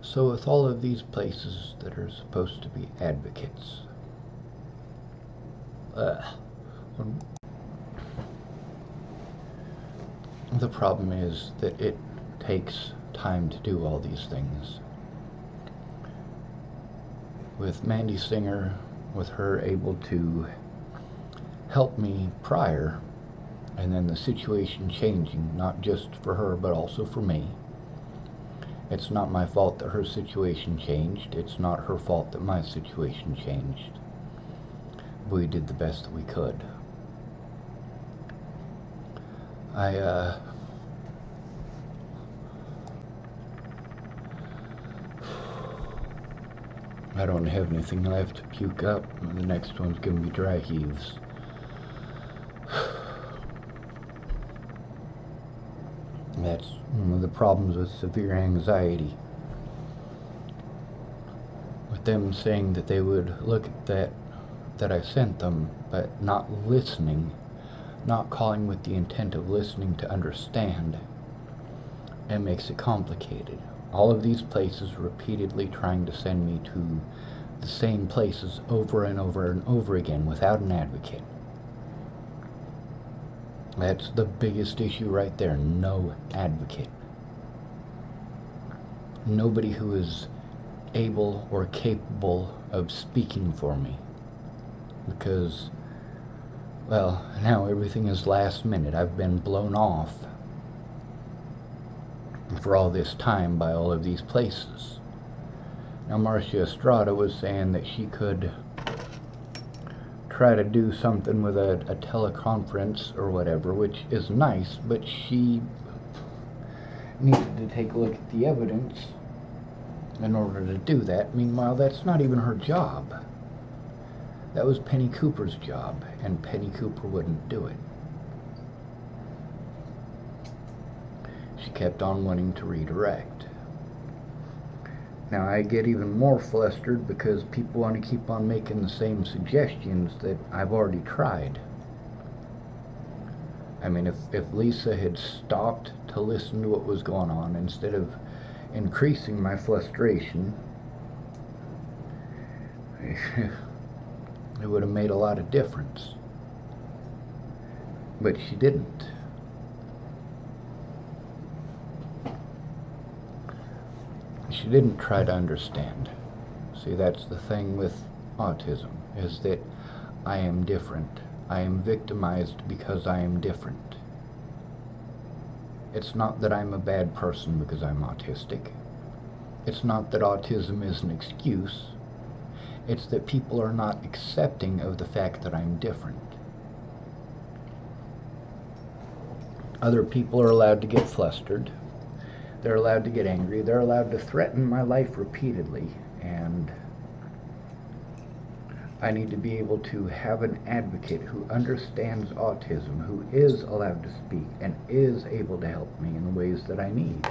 So with all of these places that are supposed to be advocates, the problem is that it takes time to do all these things. With Mandy Singer, with her able to help me prior, and then the situation changing, not just for her but also for me. It's not my fault that her situation changed. It's not her fault that my situation changed. We did the best that we could. I don't have anything left to puke up. The next one's gonna be dry heaves. That's one of the problems with severe anxiety. With them saying that they would look at that I sent them, but not listening, not calling with the intent of listening to understand, it makes it complicated. All of these places repeatedly trying to send me to the same places over and over and over again without an advocate. That's the biggest issue right there. No advocate. Nobody who is able or capable of speaking for me. Because, well, now everything is last minute. I've been blown off for all this time by all of these places. Now Marcia Estrada was saying that she could try to do something with a teleconference or whatever, which is nice, but she needed to take a look at the evidence in order to do that. Meanwhile, that's not even her job. That was Penny Cooper's job, and Penny Cooper wouldn't do it. She kept on wanting to redirect. Now I get even more flustered because people want to keep on making the same suggestions that I've already tried. I mean, if Lisa had stopped to listen to what was going on instead of increasing my frustration, it would have made a lot of difference. But she didn't. She didn't try to understand. See, that's the thing with autism, is that I am different. I am victimized because I am different. It's not that I'm a bad person because I'm autistic. It's not that autism is an excuse. It's that people are not accepting of the fact that I'm different. Other people are allowed to get flustered. They're allowed to get angry. They're allowed to threaten my life repeatedly. And I need to be able to have an advocate who understands autism, who is allowed to speak, and is able to help me in the ways that I need.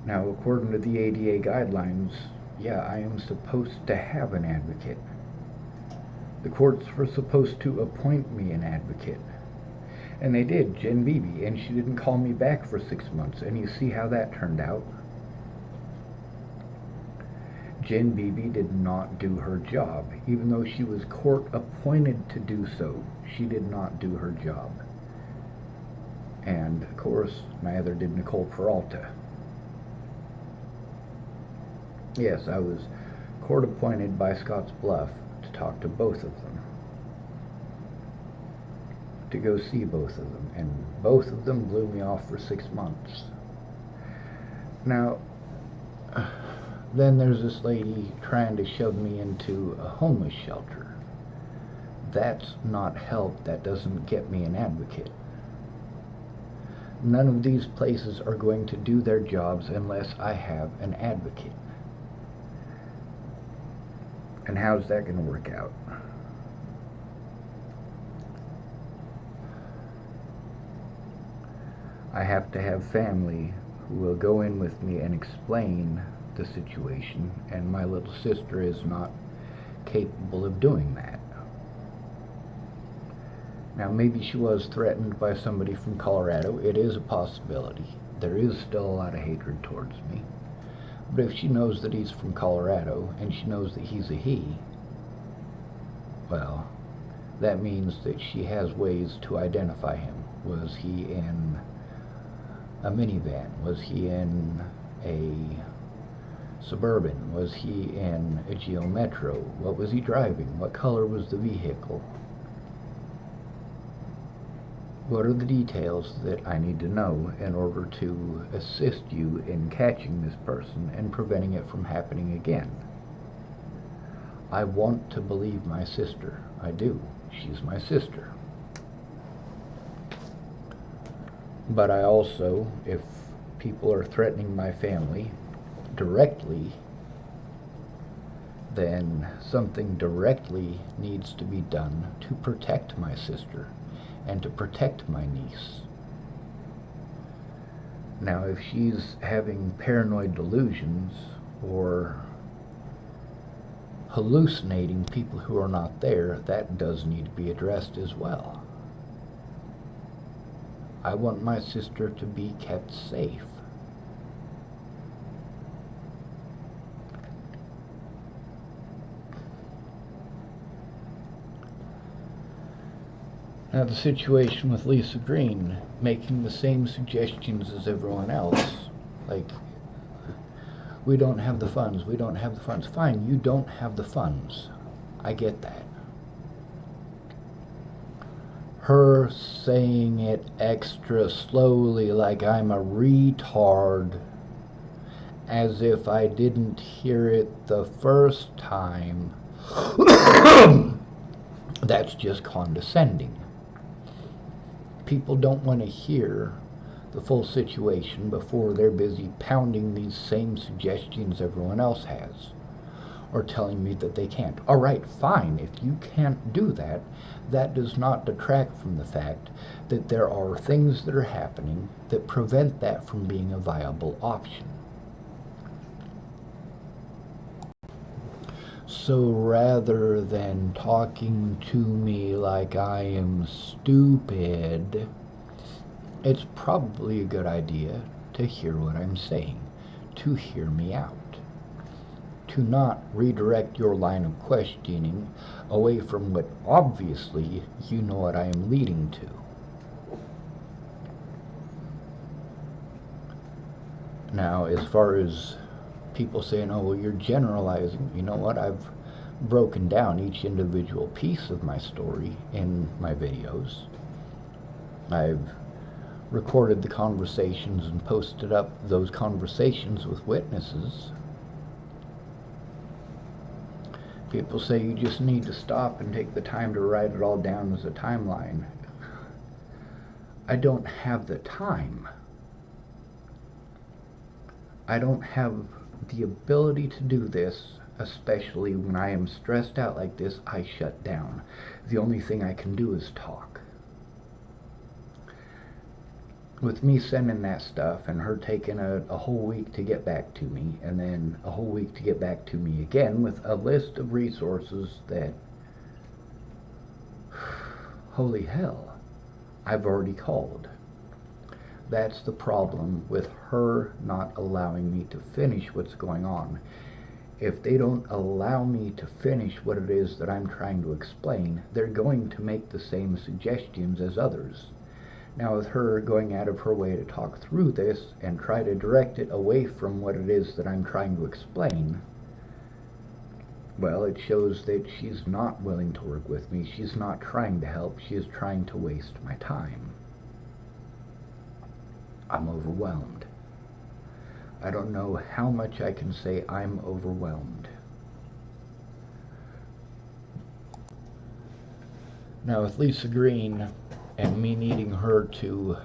Now, according to the ADA guidelines, yeah, I am supposed to have an advocate. The courts were supposed to appoint me an advocate. And they did, Jen Beebe, and she didn't call me back for 6 months, and you see how that turned out. Jen Beebe did not do her job. Even though she was court appointed to do so, she did not do her job. And, of course, neither did Nicole Peralta. Yes, I was court appointed by Scotts Bluff to talk to both of them, to go see both of them, and both of them blew me off for 6 months. Now, then there's this lady trying to shove me into a homeless shelter. That's not help. That doesn't get me an advocate. None of these places are going to do their jobs unless I have an advocate. And how's that going to work out? I have to have family who will go in with me and explain the situation, and my little sister is not capable of doing that. Now, maybe she was threatened by somebody from Colorado. It is a possibility. there is still a lot of hatred towards me. But if she knows that he's from Colorado, and she knows that he's a he, well, that means that she has ways to identify him. Was he in a minivan? Was he in a Suburban? Was he in a Geo Metro? What was he driving? What color was the vehicle? What are the details that I need to know in order to assist you in catching this person and preventing it from happening again? I want to believe my sister. I do. She's my sister. But I also, if people are threatening my family directly, then something directly needs to be done to protect my sister and to protect my niece. Now, if she's having paranoid delusions or hallucinating people who are not there, that does need to be addressed as well. I want my sister to be kept safe. Now, the situation with Lisa Green making the same suggestions as everyone else, like, we don't have the funds, we don't have the funds. Fine, you don't have the funds. I get that. Her saying it extra slowly like I'm a retard, as if I didn't hear it the first time, that's just condescending. People don't want to hear the full situation before they're busy pounding these same suggestions everyone else has, or telling me that they can't. All right, fine. If you can't do that, that does not detract from the fact that there are things that are happening that prevent that from being a viable option. So rather than talking to me like I am stupid, it's probably a good idea to hear what I'm saying, to hear me out, to not redirect your line of questioning away from what obviously you know what I am leading to. Now, as far as people saying, oh, well, you're generalizing, you know what? I've broken down each individual piece of my story in my videos. I've recorded the conversations and posted up those conversations with witnesses. People say you just need to stop and take the time to write it all down as a timeline. I don't have the time. I don't have the ability to do this, especially when I am stressed out like this. I shut down. The only thing I can do is talk. With me sending that stuff and her taking a whole week to get back to me, and then a whole week to get back to me again with a list of resources that, holy hell, I've already called. That's the problem with her not allowing me to finish what's going on. If they don't allow me to finish what it is that I'm trying to explain, they're going to make the same suggestions as others. Now, with her going out of her way to talk through this and try to direct it away from what it is that I'm trying to explain, well, it shows that she's not willing to work with me. She's not trying to help. She is trying to waste my time. I'm overwhelmed. I don't know how much I can say I'm overwhelmed. Now, with Lisa Green and me needing her to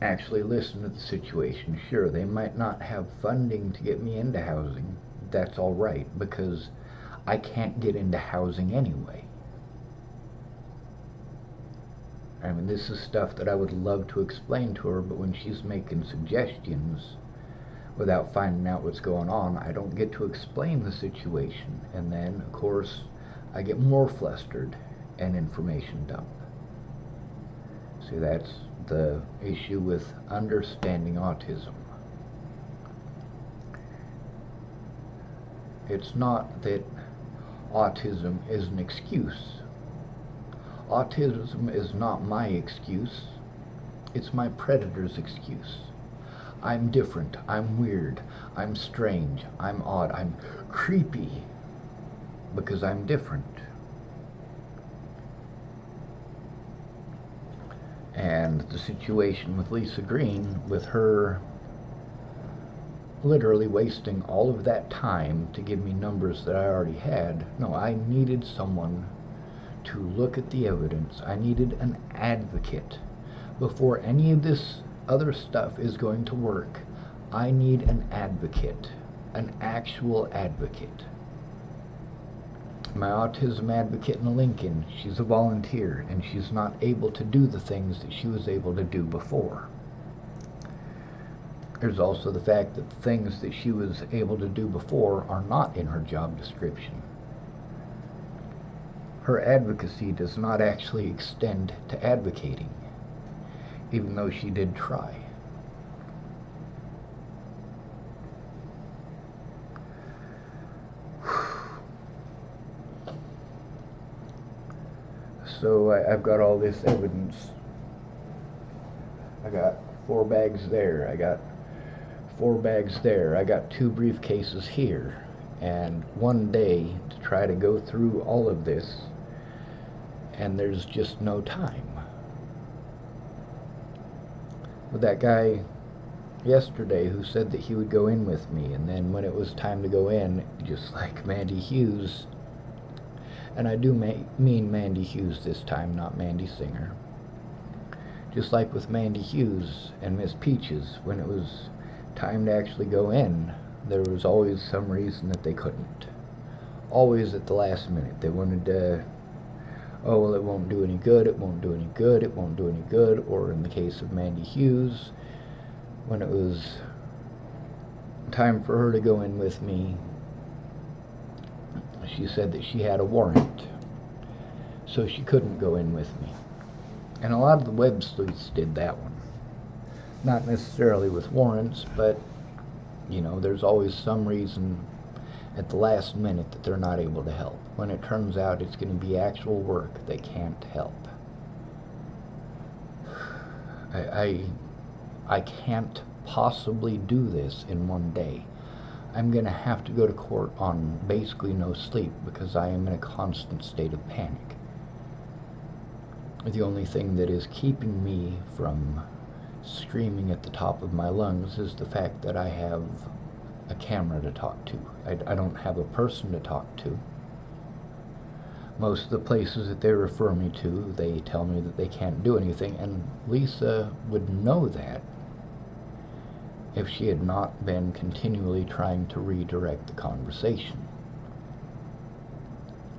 actually listen to the situation, sure, they might not have funding to get me into housing. That's all right, because I can't get into housing anyway. I mean, this is stuff that I would love to explain to her, but when she's making suggestions without finding out what's going on, I don't get to explain the situation. And then, of course, I get more flustered and information dump. See, that's the issue with understanding autism. It's not that autism is an excuse. Autism is not my excuse. It's my predator's excuse. I'm different. I'm weird. I'm strange. I'm odd. I'm creepy because I'm different. And the situation with Lisa Green, with her literally wasting all of that time to give me numbers that I already had. No, I needed someone to look at the evidence. I needed an advocate. Before any of this other stuff is going to work, I need an advocate, an actual advocate. My autism advocate in Lincoln, she's a volunteer, and she's not able to do the things that she was able to do before. There's also the fact that the things that she was able to do before are not in her job description. Her advocacy does not actually extend to advocating, even though she did try. So I've got all this evidence. I got 4 bags there. I got 4 bags there. I got 2 briefcases here. And one day to try to go through all of this, and there's just no time. With that guy yesterday who said that he would go in with me, and then when it was time to go in, just like Mandy Hughes, and I do mean Mandy Hughes this time, not Mandy Singer. Just like with Mandy Hughes and Miss Peaches, when it was time to actually go in, there was always some reason that they couldn't. Always at the last minute. They wanted to, oh, well, it won't do any good, it won't do any good, it won't do any good. Or in the case of Mandy Hughes, when it was time for her to go in with me, she said that she had a warrant, so she couldn't go in with me. And a lot of the web sleuths did that one. Not necessarily with warrants, but, you know, there's always some reason at the last minute that they're not able to help. When it turns out it's going to be actual work, they can't help. I can't possibly do this in one day. I'm going to have to go to court on basically no sleep because I am in a constant state of panic. The only thing that is keeping me from screaming at the top of my lungs is the fact that I have a camera to talk to. I don't have a person to talk to. Most of the places that they refer me to, they tell me that they can't do anything, and Lisa would know that if she had not been continually trying to redirect the conversation.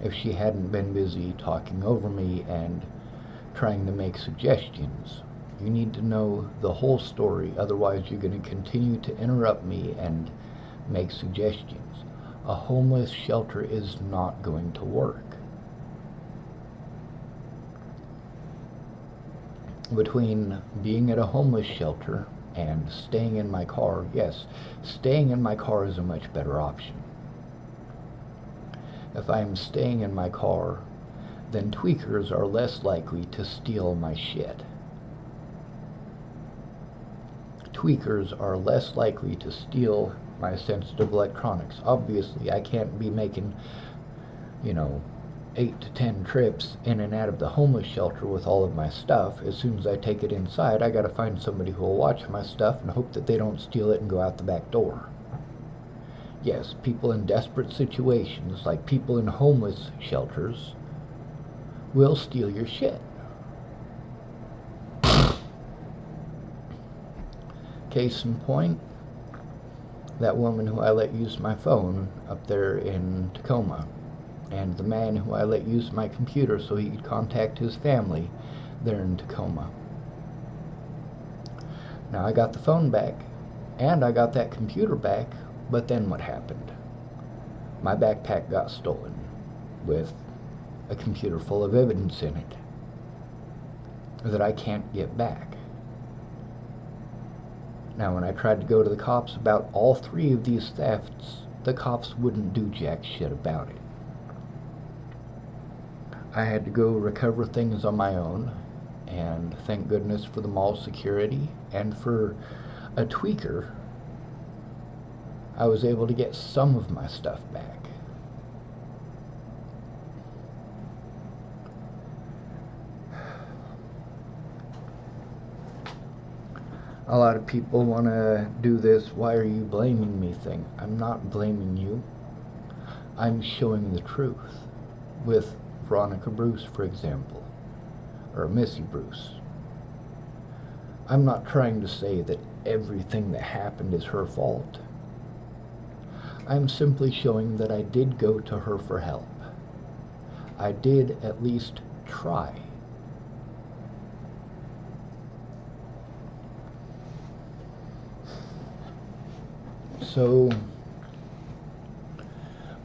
If she hadn't been busy talking over me and trying to make suggestions. You need to know the whole story, otherwise you're going to continue to interrupt me and make suggestions. A homeless shelter is not going to work. Between being at a homeless shelter and staying in my car, yes, staying in my car is a much better option. If I'm staying in my car, then tweakers are less likely to steal my shit. Tweakers are less likely to steal my sensitive electronics. Obviously, I can't be making, 8 to 10 trips in and out of the homeless shelter with all of my stuff. As soon as I take it inside, I gotta find somebody who will watch my stuff and hope that they don't steal it and go out the back door. Yes, people in desperate situations, like people in homeless shelters, will steal your shit. Case in point, that woman who I let use my phone up there in Tacoma, and the man who I let use my computer so he could contact his family there in Tacoma. Now I got the phone back, and I got that computer back, but then what happened? My backpack got stolen with a computer full of evidence in it that I can't get back. Now, when I tried to go to the cops about all 3 of these thefts, the cops wouldn't do jack shit about it. I had to go recover things on my own, and thank goodness for the mall security, and for a tweaker, I was able to get some of my stuff back. A lot of people want to do this "why are you blaming me" thing. I'm not blaming you. I'm showing the truth. With Veronica Bruce, for example, or Missy Bruce. I'm not trying to say that everything that happened is her fault. I'm simply showing that I did go to her for help. I did at least try. So,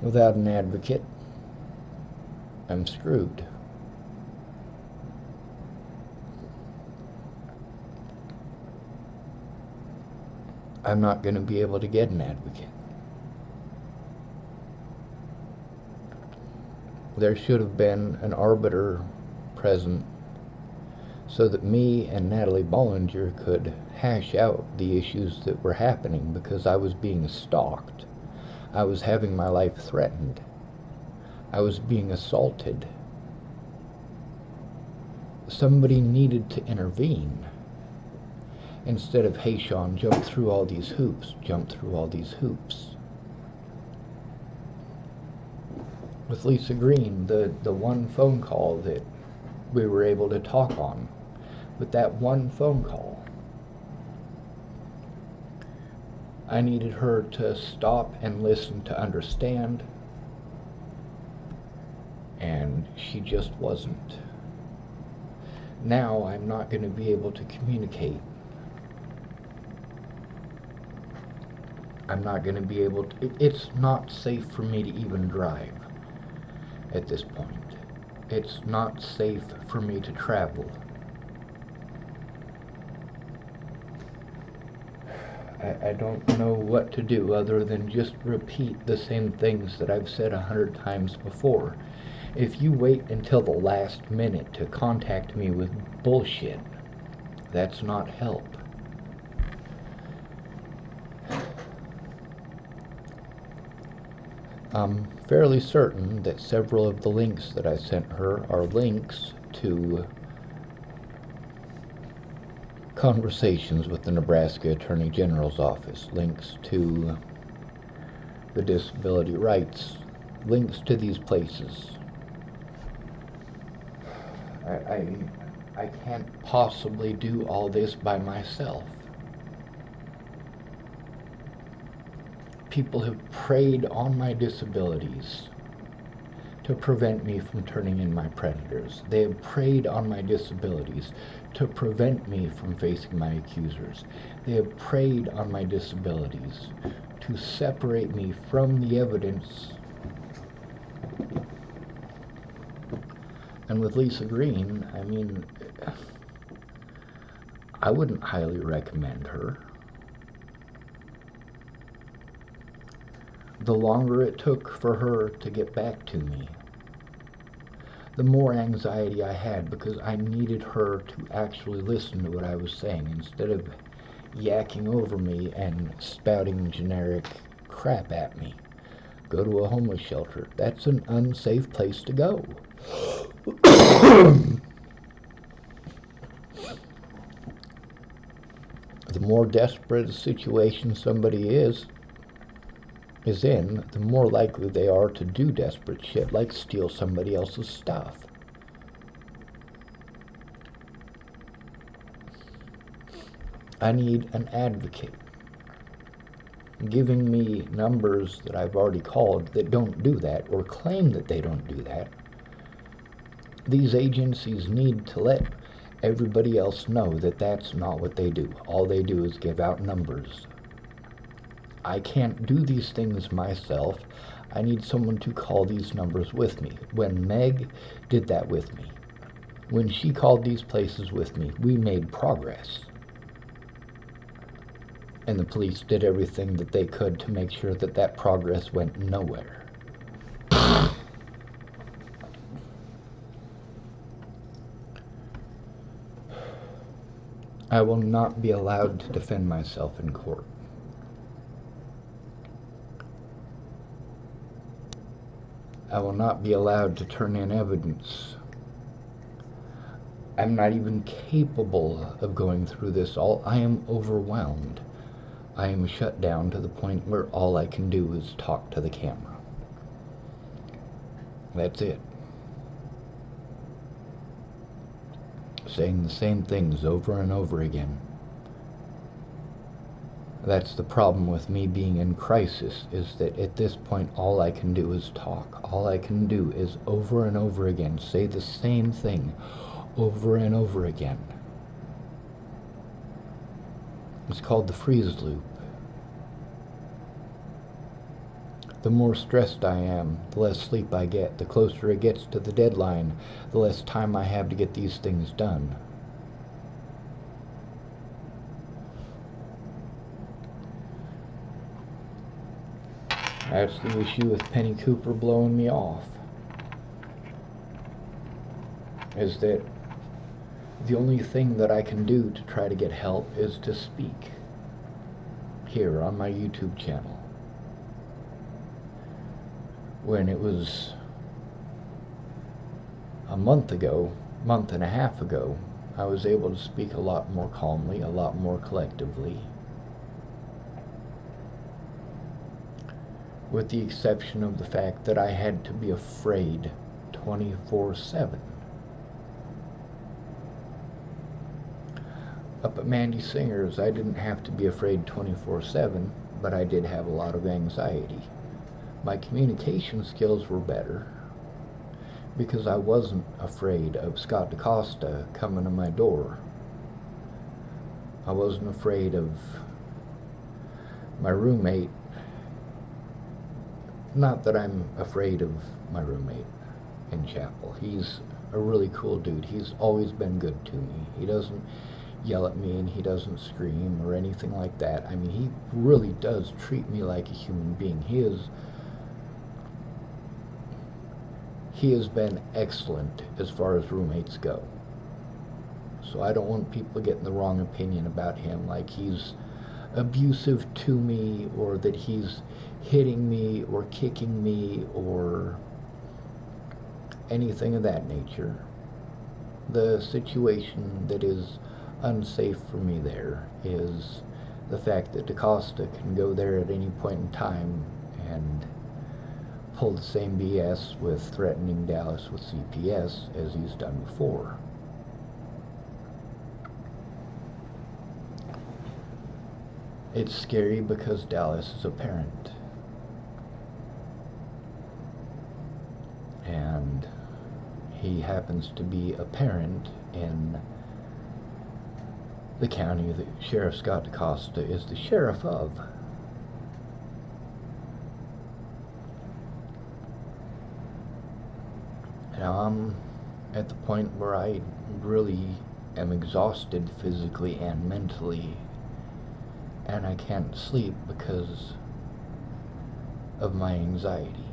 without an advocate, I'm screwed. I'm not going to be able to get an advocate. There should have been an arbiter present so that me and Natalie Bollinger could hash out the issues that were happening, because I was being stalked. I was having my life threatened. I was being assaulted. Somebody needed to intervene. Instead of, "Hey Sean, jump through all these hoops," jump through all these hoops. With Lisa Green, the one phone call that we were able to talk on, with that one phone call, I needed her to stop and listen to understand, and she just wasn't. Now I'm not going to be able to communicate. I'm not going to be able to, it's not safe for me to even drive at this point. It's not safe for me to travel. I don't know what to do other than just repeat the same things that I've said 100 times before. If you wait until the last minute to contact me with bullshit, that's not help. I'm fairly certain that several of the links that I sent her are links to conversations with the Nebraska Attorney General's office, links to the disability rights, links to these places. I can't possibly do all this by myself. People have preyed on my disabilities to prevent me from turning in my predators. They have preyed on my disabilities to prevent me from facing my accusers. They have preyed on my disabilities to separate me from the evidence. And with Lisa Green, I mean, I wouldn't highly recommend her. The longer it took for her to get back to me, the more anxiety I had, because I needed her to actually listen to what I was saying instead of yakking over me and spouting generic crap at me. Go to a homeless shelter. That's an unsafe place to go. The more desperate a situation somebody is in, the more likely they are to do desperate shit like steal somebody else's stuff. I need an advocate. Giving me numbers that I've already called that don't do that, or claim that they don't do that. These agencies need to let everybody else know that that's not what they do. All they do is give out numbers. I can't do these things myself. I need someone to call these numbers with me. When Meg did that with me, when she called these places with me, we made progress. And the police did everything that they could to make sure that that progress went nowhere. I will not be allowed to defend myself in court. I will not be allowed to turn in evidence. I'm not even capable of going through this all. I am overwhelmed. I am shut down to the point where all I can do is talk to the camera. That's it. Saying the same things over and over again. That's the problem with me being in crisis, is that at this point all I can do is talk. All I can do is over and over again say the same thing over and over again. It's called the freeze loop. The more stressed I am, the less sleep I get. The closer it gets to the deadline, the less time I have to get these things done. That's the issue with Penny Cooper blowing me off. Is that the only thing that I can do to try to get help is to speak here on my YouTube channel. When it was a month and a half ago, I was able to speak a lot more calmly, a lot more collectively. With the exception of the fact that I had to be afraid 24/7. Up at Mandy Singer's, I didn't have to be afraid 24/7, but I did have a lot of anxiety. My communication skills were better because I wasn't afraid of Scott DaCosta coming to my door. I wasn't afraid of my roommate. Not that I'm afraid of my roommate in chapel. He's a really cool dude. He's always been good to me. He doesn't yell at me and he doesn't scream or anything like that. I mean, he really does treat me like a human being. He has been excellent as far as roommates go. So I don't want people getting the wrong opinion about him, like he's abusive to me or that he's hitting me or kicking me or anything of that nature. The situation that is unsafe for me there is the fact that DaCosta can go there at any point in time and pull the same BS with threatening Dallas with CPS as he's done before. It's scary because Dallas is a parent. And he happens to be a parent in the county that Sheriff Scott DaCosta is the sheriff of. Now I'm at the point where I really am exhausted physically and mentally, and I can't sleep because of my anxiety,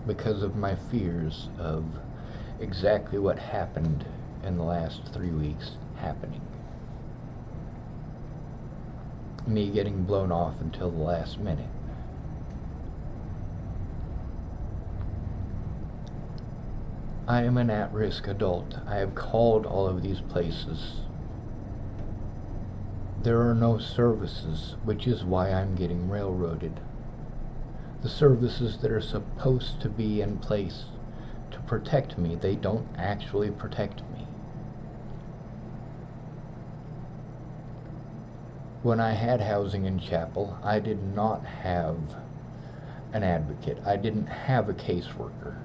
because of my fears of exactly what happened in the last 3 weeks happening. Me getting blown off until the last minute. I am an at-risk adult. I have called all of these places. There are no services, which is why I'm getting railroaded. The services that are supposed to be in place to protect me, they don't actually protect me. When I had housing in chapel, I did not have an advocate. I didn't have a caseworker.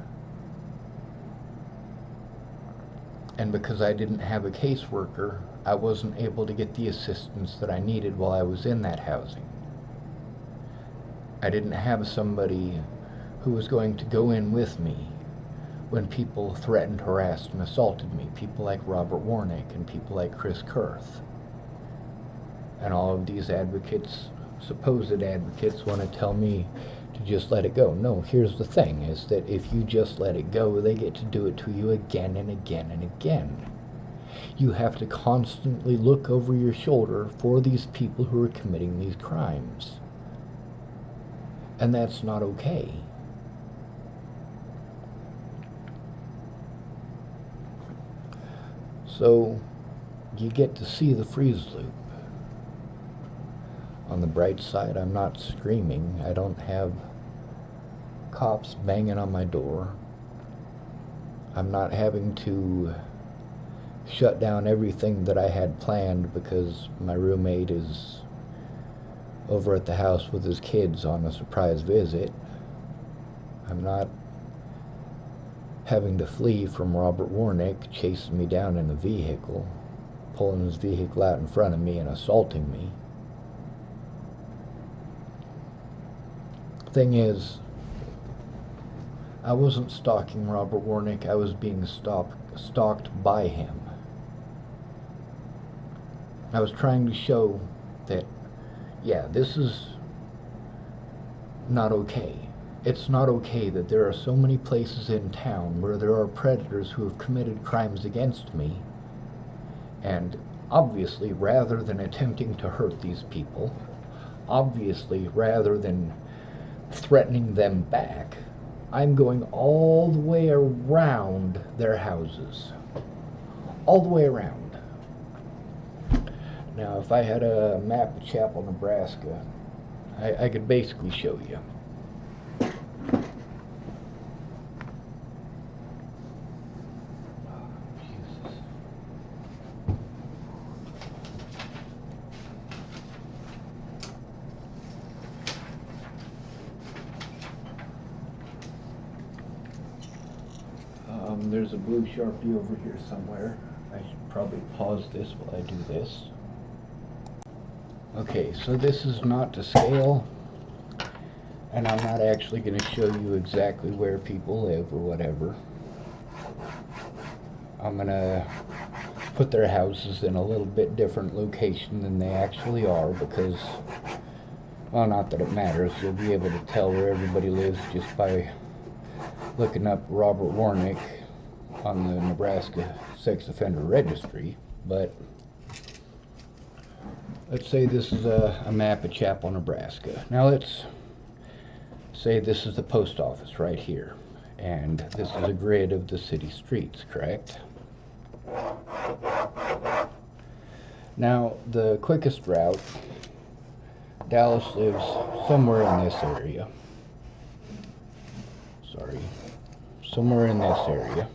And because I didn't have a caseworker, I wasn't able to get the assistance that I needed while I was in that housing. I didn't have somebody who was going to go in with me when people threatened, harassed, and assaulted me. People like Robert Warnick and people like Chris Kurth. And all of these advocates, supposed advocates, want to tell me to just let it go. No, here's the thing, is that if you just let it go, they get to do it to you again and again and again. You have to constantly look over your shoulder for these people who are committing these crimes. And that's not okay. So you get to see the freeze loop. On the bright side, I'm not screaming. I don't have cops banging on my door. I'm not having to shut down everything that I had planned because my roommate is over at the house with his kids on a surprise visit. I'm not having to flee from Robert Warnick chasing me down in a vehicle, pulling his vehicle out in front of me and assaulting me. Thing is, I wasn't stalking Robert Warnick, I was being stalked by him. I was trying to show that, yeah, this is not okay. It's not okay that there are so many places in town where there are predators who have committed crimes against me, and obviously, rather than attempting to hurt these people, obviously, rather than threatening them back, I'm going all the way around their houses. All the way around. Now, if I had a map of Chapel, Nebraska, I could basically show you. There's a blue Sharpie over here somewhere. I should probably pause this while I do this. Okay, so this is not to scale, and I'm not actually going to show you exactly where people live or whatever. I'm going to put their houses in a little bit different location than they actually are because, well, not that it matters. You'll be able to tell where everybody lives just by looking up Robert Warnick on the Nebraska Sex Offender Registry. But let's say this is a map of Chapel, Nebraska. Now let's say this is the post office right here, and this is a grid of the city streets, correct? Now the quickest route, Dallas lives somewhere in this area. Somewhere in this area.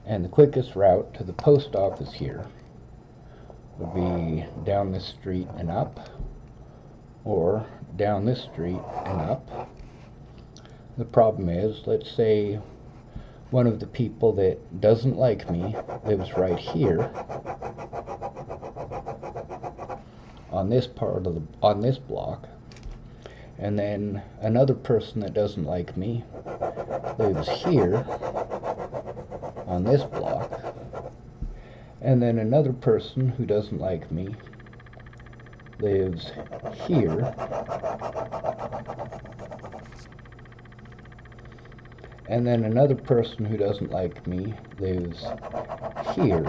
And the quickest route to the post office here would be down this street and up, or down this street and up. The problem is, let's say one of the people that doesn't like me lives right here on this block, and then another person that doesn't like me lives here on this block, and then another person who doesn't like me lives here, and then another person who doesn't like me lives here,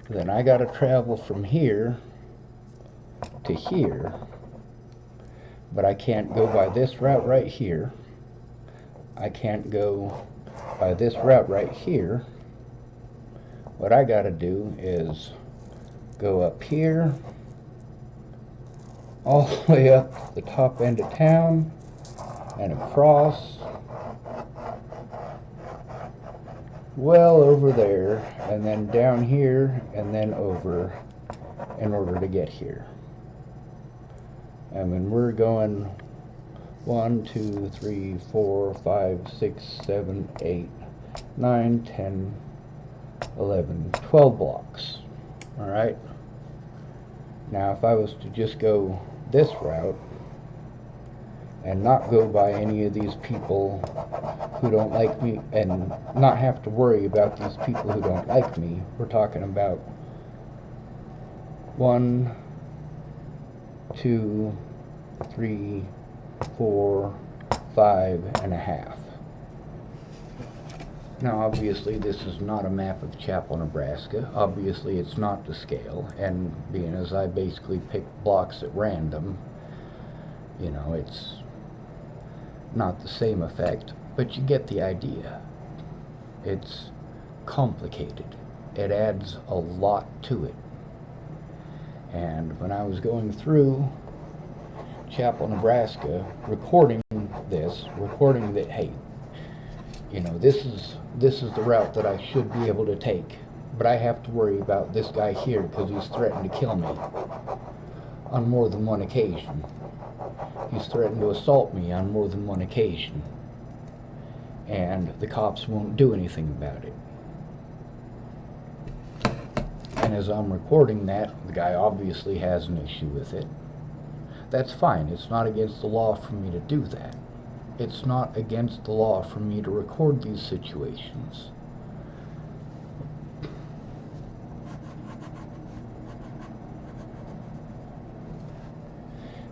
then I gotta travel from here to here, but I can't go by this route right here. I can't go by this route right here. What I gotta do is go up here, all the way up the top end of town, and across, well over there, and then down here, and then over, in order to get here. I mean, we're going 1, 2, 3, 4, 5, 6, 7, 8, 9, 10, 11, 12 blocks. Alright? Now, if I was to just go this route and not go by any of these people who don't like me, and not have to worry about these people who don't like me. We're talking about 1, 2, 3, 4, 5.5. Now, obviously, this is not a map of Chapel, Nebraska. Obviously, it's not to scale, and being as I basically picked blocks at random, you know, it's not the same effect, but you get the idea. It's complicated. It adds a lot to it. And when I was going through Chapel, Nebraska, recording that, hey, you know, this is the route that I should be able to take, but I have to worry about this guy here because he's threatened to kill me on more than one occasion. He's threatened to assault me on more than one occasion, and the cops won't do anything about it. And as I'm recording that, the guy obviously has an issue with it. That's fine. It's not against the law for me to do that. It's not against the law for me to record these situations.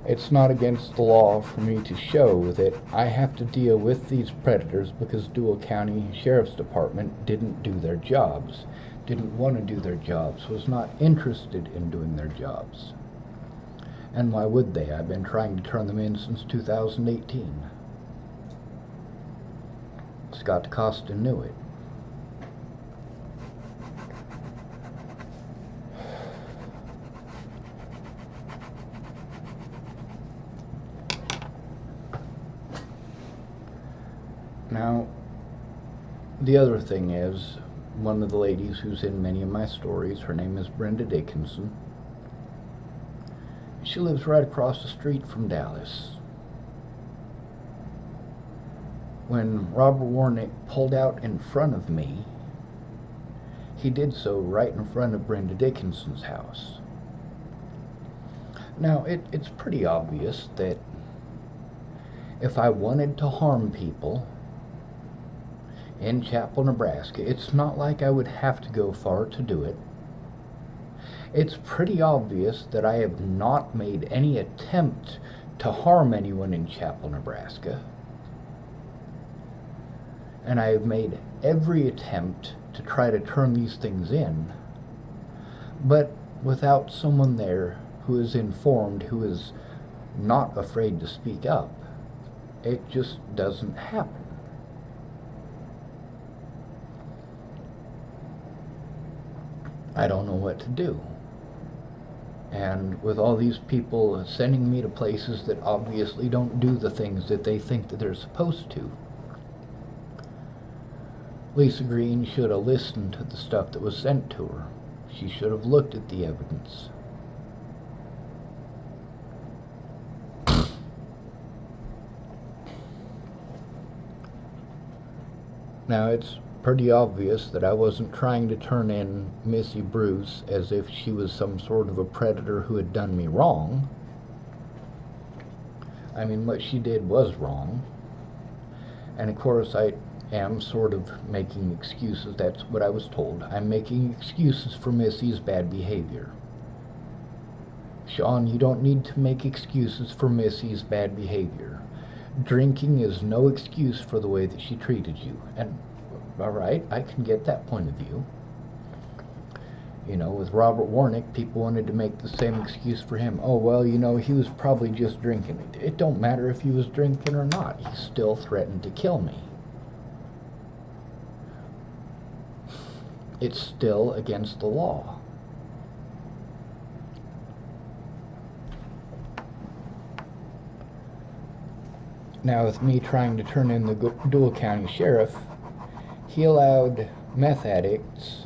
It's not against the law for me to show that I have to deal with these predators because Dual County Sheriff's Department didn't do their jobs, didn't want to do their jobs, was not interested in doing their jobs. And why would they? I've been trying to turn them in since 2018. Scott DeCosta knew it. Now, the other thing is, one of the ladies who's in many of my stories, her name is Brenda Dickinson. She lives right across the street from Dallas. When Robert Warnick pulled out in front of me, he did so right in front of Brenda Dickinson's house. Now, it's pretty obvious that if I wanted to harm people in Chapel, Nebraska, it's not like I would have to go far to do it. It's pretty obvious that I have not made any attempt to harm anyone in Chapel, Nebraska. And I have made every attempt to try to turn these things in, but without someone there who is informed, who is not afraid to speak up, it just doesn't happen. I don't know what to do. And with all these people sending me to places that obviously don't do the things that they think that they're supposed to, Lisa Green should have listened to the stuff that was sent to her. She should have looked at the evidence. Now, it's pretty obvious that I wasn't trying to turn in Missy Bruce as if she was some sort of a predator who had done me wrong. I mean, what she did was wrong. And of course, I am sort of making excuses. That's what I was told. I'm making excuses for Missy's bad behavior. Sean, you don't need to make excuses for Missy's bad behavior. Drinking is no excuse for the way that she treated you. And, all right, I can get that point of view. You know, with Robert Warnick, people wanted to make the same excuse for him. Oh, well, you know, he was probably just drinking. It don't matter if he was drinking or not. He still threatened to kill me. It's still against the law. Now, with me trying to turn in the Dual County Sheriff, he allowed meth addicts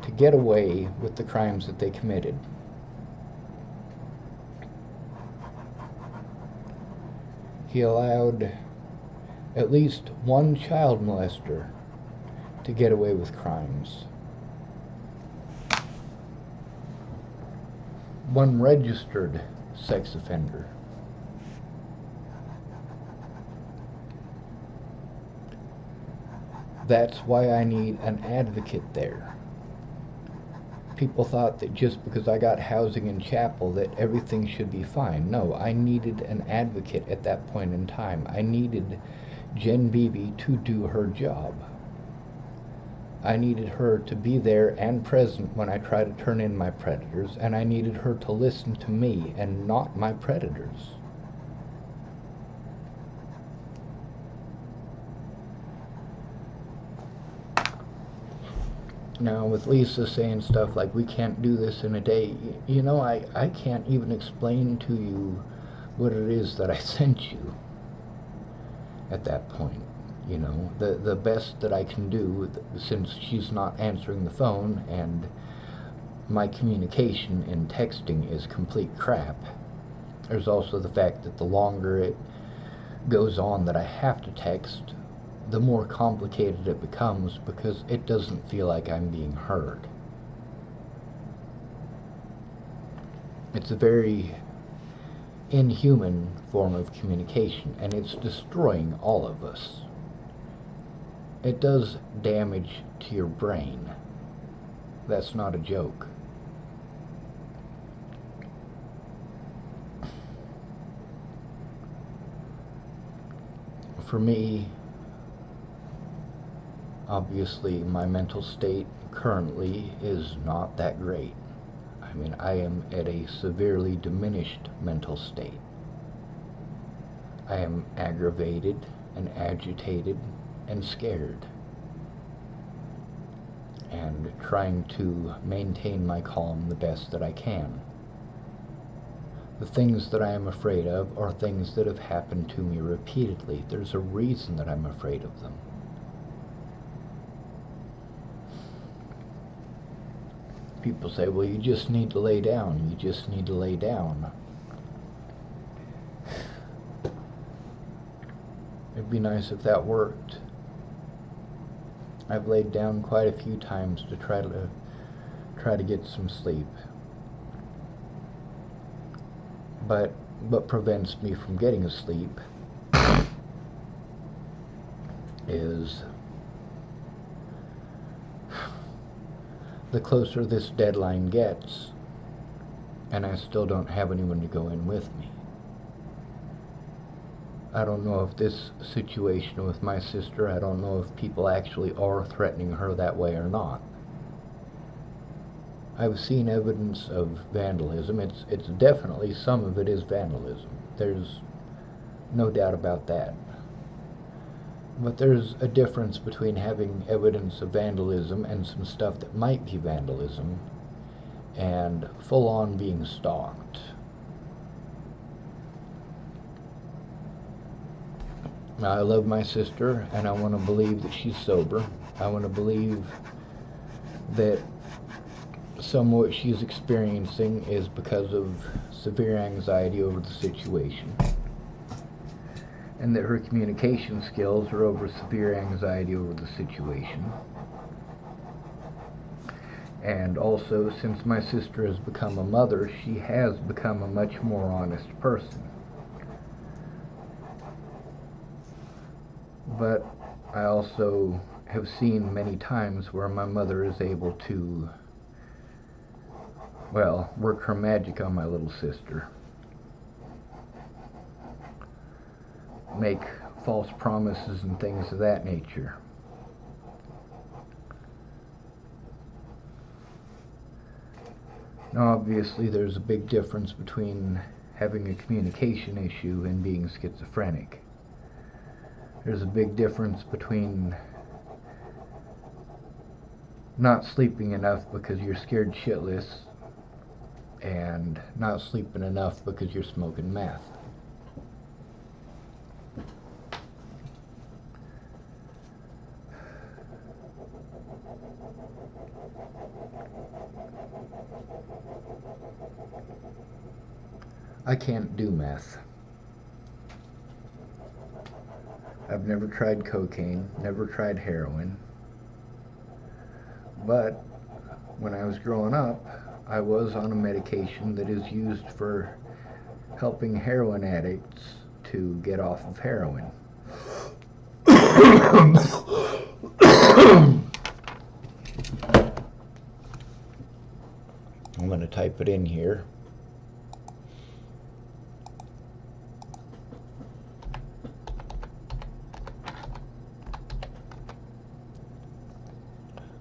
to get away with the crimes that they committed. He allowed at least one child molester to get away with crimes. One registered sex offender. That's why I need an advocate there. People thought that just because I got housing in chapel that everything should be fine. No, I needed an advocate at that point in time. I needed Jen Beebe to do her job. I needed her to be there and present when I try to turn in my predators, and I needed her to listen to me and not my predators. Now, with Lisa saying stuff like, we can't do this in a day, I can't even explain to you what it is that I sent you at that point. The best that I can do, since she's not answering the phone and my communication in texting is complete crap. There's also the fact that the longer it goes on that I have to text, the more complicated it becomes because it doesn't feel like I'm being heard. It's a very inhuman form of communication, and it's destroying all of us. It does damage to your brain. That's not a joke. For me, obviously, my mental state currently is not that great. I am at a severely diminished mental state. I am aggravated and agitated and scared, and trying to maintain my calm the best that I can. The things that I am afraid of are things that have happened to me repeatedly. There's a reason that I'm afraid of them. People say, well, you just need to lay down. You just need to lay down. It'd be nice if that worked. I've laid down quite a few times to try to get some sleep. But what prevents me from getting asleep is the closer this deadline gets, and I still don't have anyone to go in with me. I don't know if this situation with my sister, I don't know if people actually are threatening her that way or not. I've seen evidence of vandalism. It's definitely, some of it is vandalism. There's no doubt about that. But there's a difference between having evidence of vandalism and some stuff that might be vandalism and full-on being stalked. Now, I love my sister, and I want to believe that she's sober. I want to believe that some of what she's experiencing is because of severe anxiety over the situation, and that her communication skills are over severe anxiety over the situation. And also, since my sister has become a mother, she has become a much more honest person. But I also have seen many times where my mother is able to, work her magic on my little sister. Make false promises and things of that nature. Now, obviously, there's a big difference between having a communication issue and being schizophrenic. There's a big difference between not sleeping enough because you're scared shitless and not sleeping enough because you're smoking meth. I can't do meth. I've never tried cocaine, never tried heroin. But when I was growing up, I was on a medication that is used for helping heroin addicts to get off of heroin. I'm going to type it in here.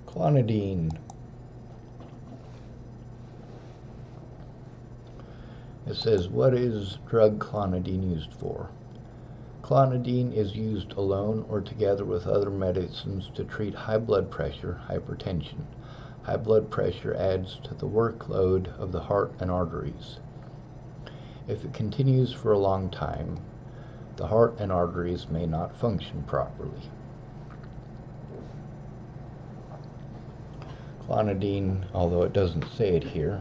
Clonidine. It says, what is drug clonidine used for? Clonidine is used alone or together with other medicines to treat high blood pressure, hypertension. High blood pressure adds to the workload of the heart and arteries. If it continues for a long time, the heart and arteries may not function properly. Clonidine, although it doesn't say it here,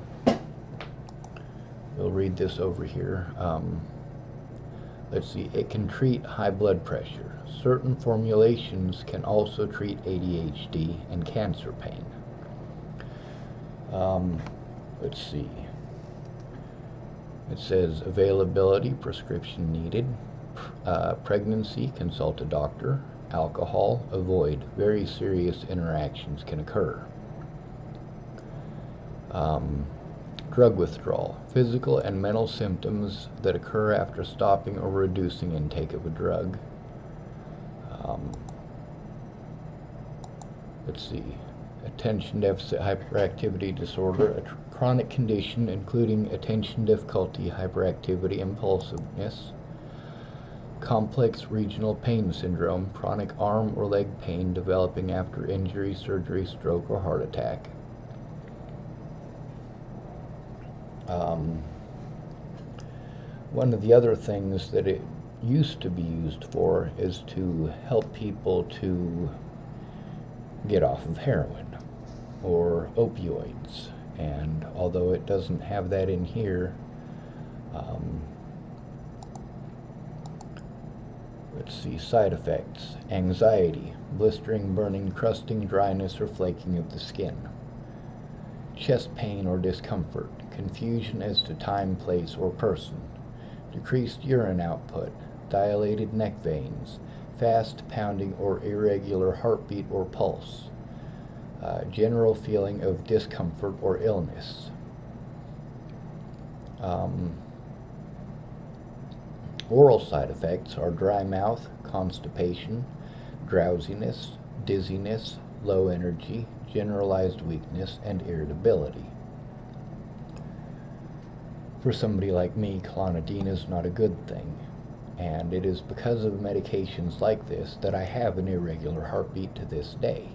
we'll read this over here. Let's see, it can treat high blood pressure. Certain formulations can also treat ADHD and cancer pain. Let's see. It says availability, prescription needed. Pregnancy, consult a doctor. Alcohol, avoid. Very serious interactions can occur. Drug withdrawal, physical and mental symptoms that occur after stopping or reducing intake of a drug. Let's see, attention deficit hyperactivity disorder, a chronic condition including attention difficulty, hyperactivity, impulsiveness. Complex regional pain syndrome, chronic arm or leg pain developing after injury, surgery, stroke, or heart attack. One of the other things that it used to be used for is to help people to get off of heroin or opioids, and although it doesn't have that in here, let's see, side effects: anxiety, blistering, burning, crusting, dryness, or flaking of the skin. Chest pain or discomfort, confusion as to time, place, or person. Decreased urine output, dilated neck veins, fast pounding or irregular heartbeat or pulse. General feeling of discomfort or illness. Oral side effects are dry mouth, constipation, drowsiness, dizziness, low energy, generalized weakness, and irritability. For somebody like me, clonidine is not a good thing, and it is because of medications like this that I have an irregular heartbeat to this day.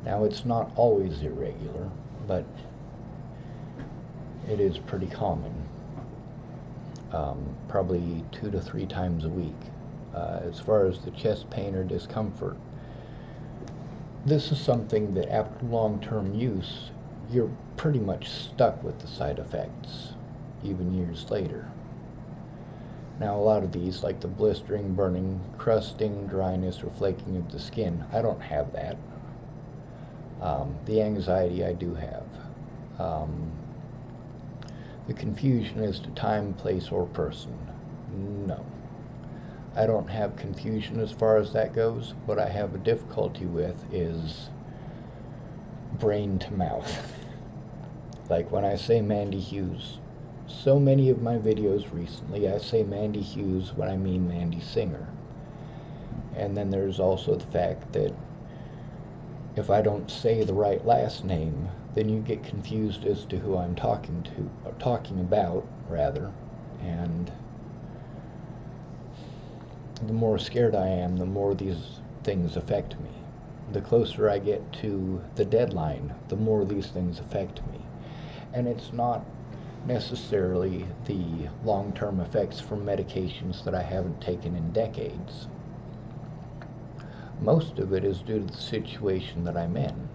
Now, it's not always irregular, but it is pretty common, probably 2 to 3 times a week. As far as the chest pain or discomfort, this is something that after long-term use, you're pretty much stuck with the side effects, even years later. Now, a lot of these, like the blistering, burning, crusting, dryness, or flaking of the skin, I don't have that. The anxiety I do have. The confusion as to time, place, or person, no. I don't have confusion as far as that goes. What I have a difficulty with is brain to mouth. Like when I say Mandy Hughes, so many of my videos recently I say Mandy Hughes when I mean Mandy Singer. And then there's also the fact that if I don't say the right last name, then you get confused as to who I'm talking to, or talking about, rather, and the more scared I am, the more these things affect me. The closer I get to the deadline, the more these things affect me. And it's not necessarily the long-term effects from medications that I haven't taken in decades. Most of it is due to the situation that I'm in.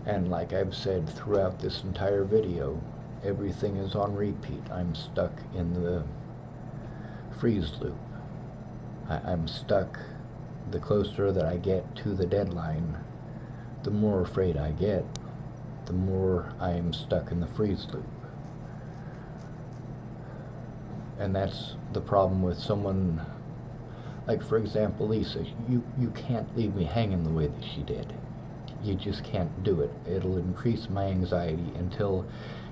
And like I've said throughout this entire video, everything is on repeat. I'm stuck in the freeze loop. I'm stuck. The closer that I get to the deadline, the more afraid I get, the more I am stuck in the freeze loop. And that's the problem with someone, like for example Lisa. You can't leave me hanging the way that she did. You just can't do it. It'll increase my anxiety until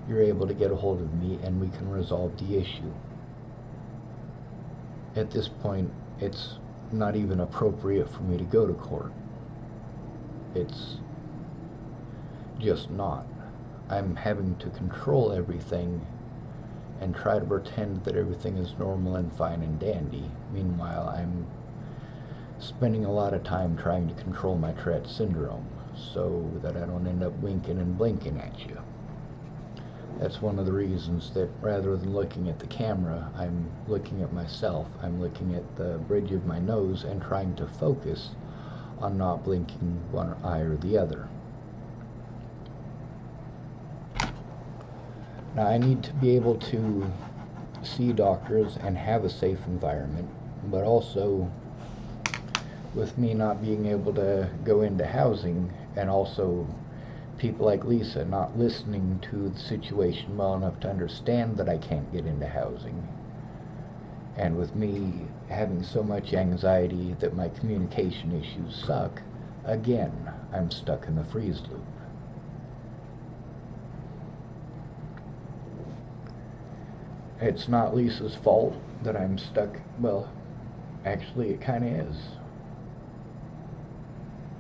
you're able to get a hold of me and we can resolve the issue. At this point, it's not even appropriate for me to go to court. It's just not. I'm having to control everything and try to pretend that everything is normal and fine and dandy. Meanwhile, I'm spending a lot of time trying to control my Tourette's syndrome so that I don't end up winking and blinking at you. That's one of the reasons that rather than looking at the camera, I'm looking at myself. I'm looking at the bridge of my nose and trying to focus on not blinking one eye or the other. Now, I need to be able to see doctors and have a safe environment, but also with me not being able to go into housing, and also people like Lisa not listening to the situation well enough to understand that I can't get into housing, and with me having so much anxiety that my communication issues suck, again, I'm stuck in the freeze loop. It's not Lisa's fault that I'm stuck. Well, actually it kind of is.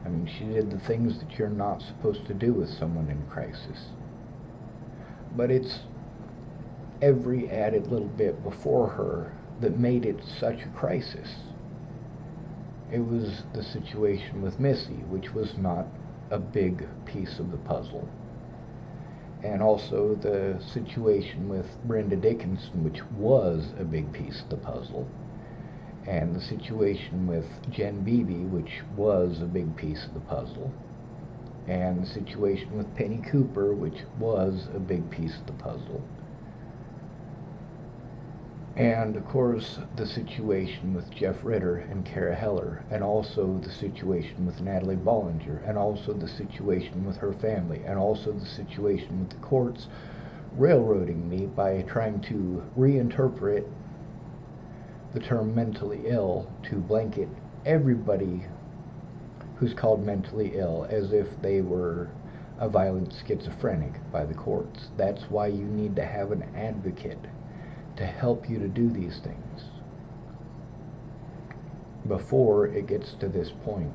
I mean, she did the things that you're not supposed to do with someone in crisis. But it's every added little bit before her that made it such a crisis. It was the situation with Missy, which was not a big piece of the puzzle. And also the situation with Brenda Dickinson, which was a big piece of the puzzle. And the situation with Jen Beebe, which was a big piece of the puzzle. And the situation with Penny Cooper, which was a big piece of the puzzle. And of course the situation with Jeff Ritter and Kara Heller, and also the situation with Natalie Bollinger, and also the situation with her family, and also the situation with the courts railroading me by trying to reinterpret the term mentally ill to blanket everybody who's called mentally ill as if they were a violent schizophrenic by the courts. That's why you need to have an advocate to help you to do these things before it gets to this point.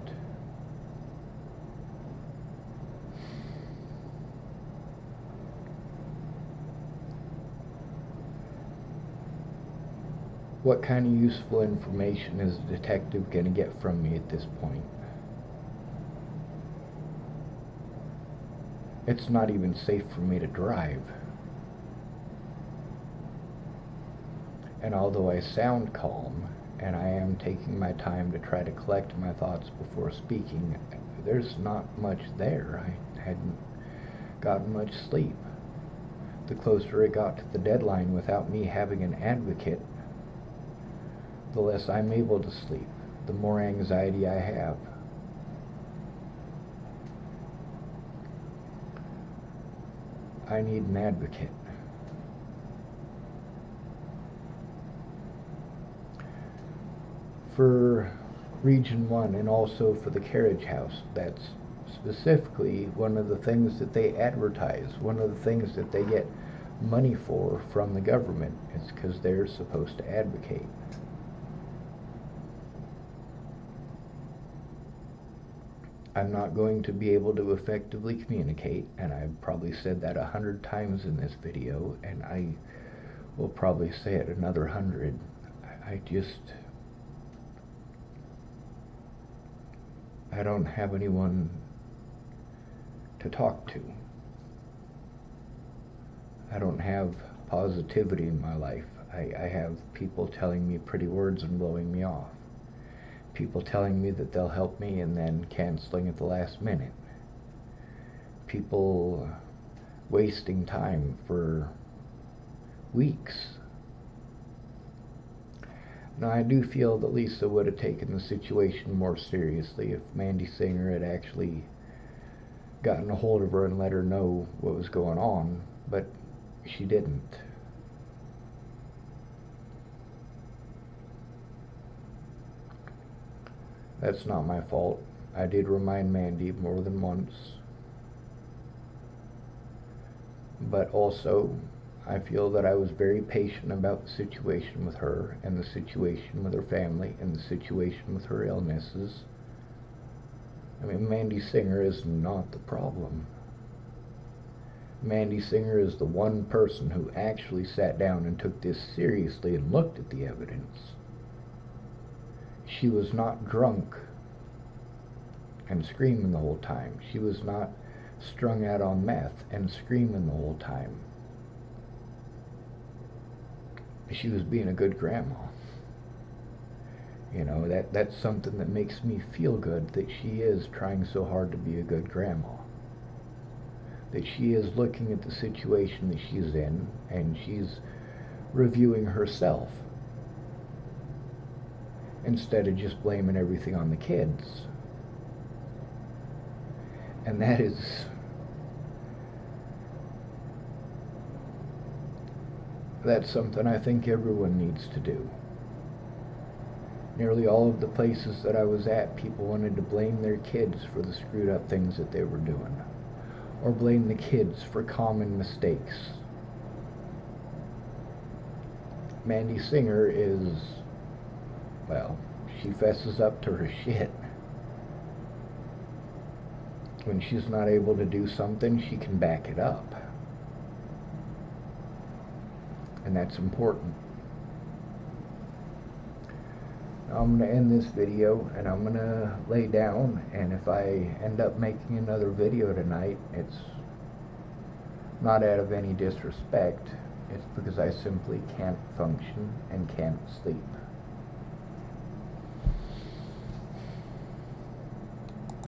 What kind of useful information is a detective going to get from me at this point? It's not even safe for me to drive. And although I sound calm, and I am taking my time to try to collect my thoughts before speaking, there's not much there. I hadn't gotten much sleep. The closer it got to the deadline without me having an advocate, the less I'm able to sleep, the more anxiety I have. I need an advocate. For Region 1 and also for the carriage house, that's specifically one of the things that they advertise, one of the things that they get money for from the government. It's because they're supposed to advocate. I'm not going to be able to effectively communicate, and I've probably said that 100 times in this video, and I will probably say it another 100. I don't have anyone to talk to. I don't have positivity in my life. I have people telling me pretty words and blowing me off. People telling me that they'll help me and then canceling at the last minute. People wasting time for weeks. Now, I do feel that Lisa would have taken the situation more seriously if Mandy Singer had actually gotten a hold of her and let her know what was going on, but she didn't. That's not my fault. I did remind Mandy more than once. But also, I feel that I was very patient about the situation with her, and the situation with her family, and the situation with her illnesses. I mean, Mandy Singer is not the problem. Mandy Singer is the one person who actually sat down and took this seriously and looked at the evidence. She was not drunk and screaming the whole time. She was not strung out on meth and screaming the whole time. She was being a good grandma. You know, that's something that makes me feel good, that she is trying so hard to be a good grandma. That she is looking at the situation that she's in, and she's reviewing herself instead of just blaming everything on the kids. And that's something I think everyone needs to do. Nearly all of the places that I was at, people wanted to blame their kids for the screwed up things that they were doing, or blame the kids for common mistakes. Mandy Singer is, well, she fesses up to her shit. When she's not able to do something, she can back it up. And that's important. I'm going to end this video, and I'm going to lay down, and if I end up making another video tonight, it's not out of any disrespect. It's because I simply can't function and can't sleep.